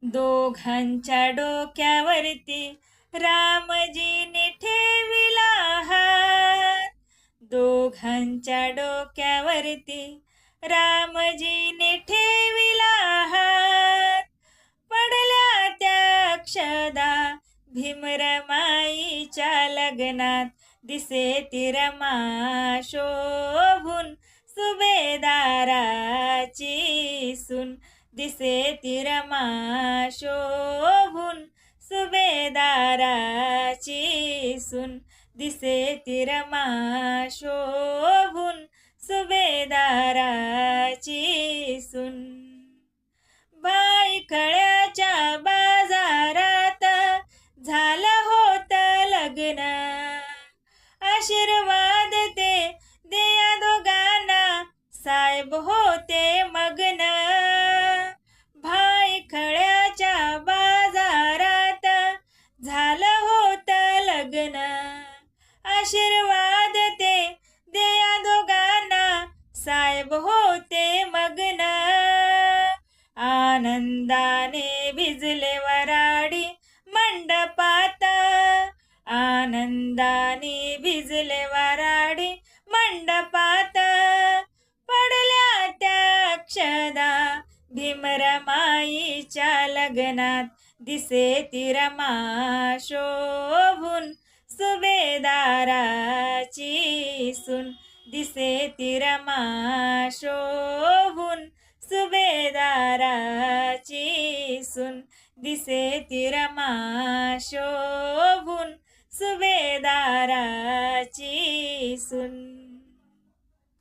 दोघांच्या डोक्यावरती रामजीने ठेविला हात. दोघांच्या डोक्यावरती रामजीने ठेविला हात. पडल्या त्या अक्षदा भीमरमाईच्या लग्नात. दिसे ती रमा शोभून सुभेदाराची सून. दिसे ती रमा शोभून सुभेदाराची सून. दिसे ती रमा शोभून सुभेदाराची सून. भायखळ्याच्या बाजारात झालं होतं लग्न. आशीर्वाद ते देया दोघांना साहेब होते मग्न. भायखळ्याच्या बाजारात झालं होतं लग्न. आशीर्वाद ते देया दोघांना साहेब होते मग्न. आनंदाने भिजले वराडी मंडपात. आनंदाने भिजले वराडी मंडपात. पडल्या त्या अक्षदा भीमरमाईच्या लग्नात. दिसे ती रमा शोभून सुभेदाराची सून. दिसे ती रमा शोभून सुभेदाराची सून. दिसे ती रमा शोभून सुभेदाराची सून.